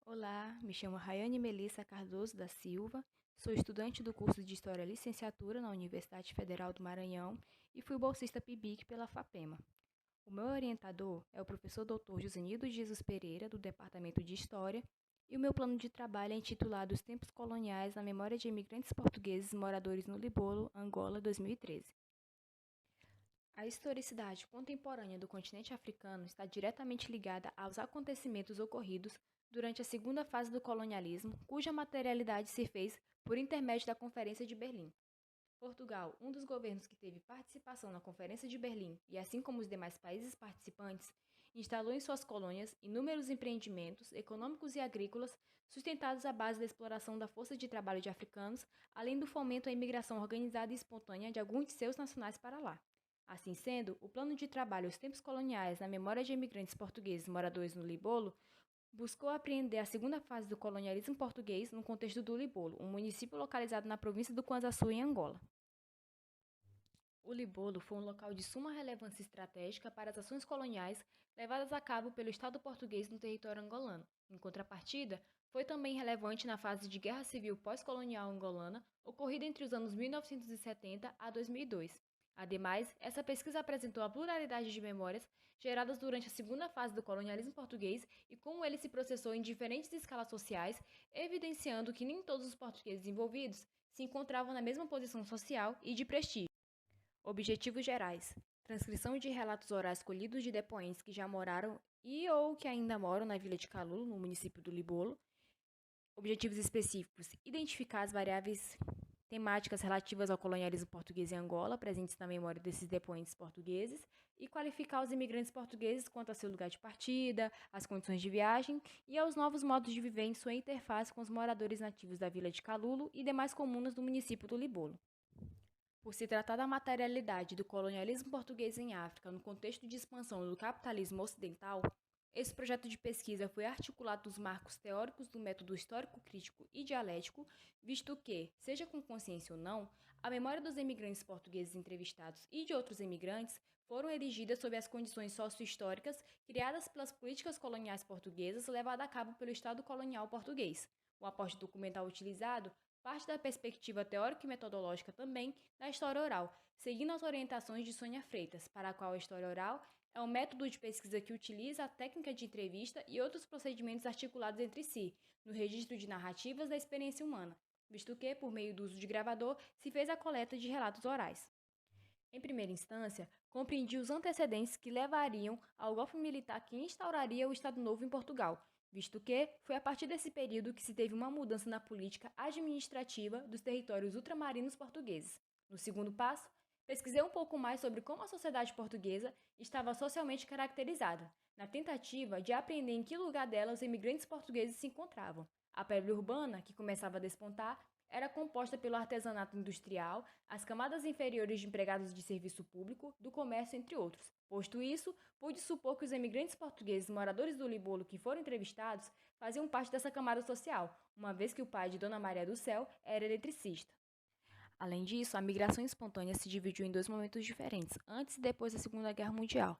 Olá, me chamo Rayane Melissa Cardoso da Silva, sou estudante do curso de História Licenciatura na Universidade Federal do Maranhão e fui bolsista PIBIC pela FAPEMA. O meu orientador é o professor Dr. Josenildo de Jesus Pereira, do Departamento de História, e o meu plano de trabalho é intitulado Os Tempos Coloniais na Memória de Imigrantes Portugueses Moradores no Libolo, Angola, 2013. A historicidade contemporânea do continente africano está diretamente ligada aos acontecimentos ocorridos durante a segunda fase do colonialismo, cuja materialidade se fez por intermédio da Conferência de Berlim. Portugal, um dos governos que teve participação na Conferência de Berlim e, assim como os demais países participantes, instalou em suas colônias inúmeros empreendimentos econômicos e agrícolas sustentados à base da exploração da força de trabalho de africanos, além do fomento à imigração organizada e espontânea de alguns de seus nacionais para lá. Assim sendo, o plano de trabalho Os Tempos Coloniais na Memória de Imigrantes Portugueses Moradores no Libolo buscou apreender a segunda fase do colonialismo português no contexto do Libolo, um município localizado na província do Cuanza-Sul, em Angola. O Libolo foi um local de suma relevância estratégica para as ações coloniais levadas a cabo pelo Estado português no território angolano. Em contrapartida, foi também relevante na fase de guerra civil pós-colonial angolana, ocorrida entre os anos 1970 a 2002. Ademais, essa pesquisa apresentou a pluralidade de memórias geradas durante a segunda fase do colonialismo português e como ele se processou em diferentes escalas sociais, evidenciando que nem todos os portugueses envolvidos se encontravam na mesma posição social e de prestígio. Objetivos gerais: transcrição de relatos orais colhidos de depoentes que já moraram e ou que ainda moram na Vila de Calulo, no município do Libolo. Objetivos específicos: identificar as variáveis temáticas relativas ao colonialismo português em Angola, presentes na memória desses depoentes portugueses, e qualificar os imigrantes portugueses quanto a seu lugar de partida, às condições de viagem e aos novos modos de viver em sua interface com os moradores nativos da Vila de Calulo e demais comunas do município do Libolo. Por se tratar da materialidade do colonialismo português em África no contexto de expansão do capitalismo ocidental, esse projeto de pesquisa foi articulado nos marcos teóricos do método histórico-crítico e dialético, visto que, seja com consciência ou não, a memória dos imigrantes portugueses entrevistados e de outros imigrantes foram erigidas sob as condições socio-históricas criadas pelas políticas coloniais portuguesas levadas a cabo pelo Estado colonial português. O aporte documental utilizado parte da perspectiva teórica e metodológica também da história oral, seguindo as orientações de Sônia Freitas, para a qual a história oral é um método de pesquisa que utiliza a técnica de entrevista e outros procedimentos articulados entre si, no registro de narrativas da experiência humana, visto que, por meio do uso de gravador, se fez a coleta de relatos orais. Em primeira instância, compreendi os antecedentes que levariam ao golpe militar que instauraria o Estado Novo em Portugal, visto que foi a partir desse período que se teve uma mudança na política administrativa dos territórios ultramarinos portugueses. No segundo passo, pesquisei um pouco mais sobre como a sociedade portuguesa estava socialmente caracterizada, na tentativa de aprender em que lugar dela os imigrantes portugueses se encontravam. A pele urbana, que começava a despontar, era composta pelo artesanato industrial, as camadas inferiores de empregados de serviço público, do comércio, entre outros. Posto isso, pude supor que os imigrantes portugueses moradores do Libolo que foram entrevistados faziam parte dessa camada social, uma vez que o pai de Dona Maria do Céu era eletricista. Além disso, a migração espontânea se dividiu em dois momentos diferentes, antes e depois da Segunda Guerra Mundial.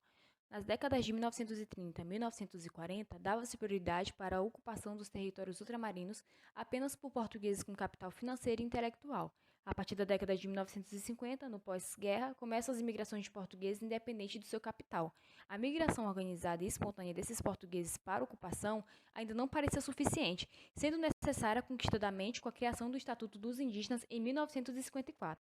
Nas décadas de 1930 e 1940, dava-se prioridade para a ocupação dos territórios ultramarinos apenas por portugueses com capital financeiro e intelectual. A partir da década de 1950, no pós-guerra, começam as imigrações de portugueses independente do seu capital. A migração organizada e espontânea desses portugueses para a ocupação ainda não parecia suficiente, sendo necessária a conquista da mente com a criação do Estatuto dos Indígenas em 1954.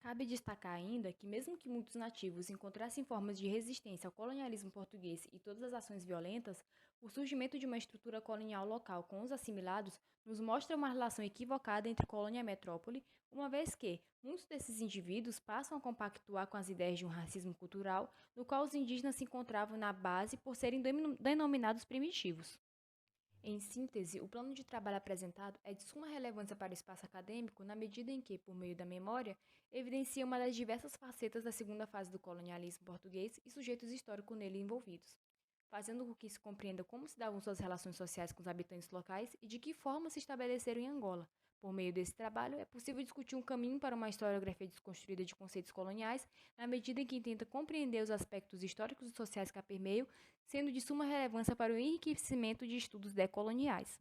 Cabe destacar ainda que, mesmo que muitos nativos encontrassem formas de resistência ao colonialismo português e todas as ações violentas, o surgimento de uma estrutura colonial local com os assimilados nos mostra uma relação equivocada entre colônia e metrópole, uma vez que muitos desses indivíduos passam a compactuar com as ideias de um racismo cultural, no qual os indígenas se encontravam na base por serem denominados primitivos. Em síntese, o plano de trabalho apresentado é de suma relevância para o espaço acadêmico na medida em que, por meio da memória, evidencia uma das diversas facetas da segunda fase do colonialismo português e sujeitos históricos nele envolvidos, fazendo com que se compreenda como se davam suas relações sociais com os habitantes locais e de que forma se estabeleceram em Angola, Por meio desse trabalho, é possível discutir um caminho para uma historiografia desconstruída de conceitos coloniais, na medida em que tenta compreender os aspectos históricos e sociais que a permeiam, sendo de suma relevância para o enriquecimento de estudos decoloniais.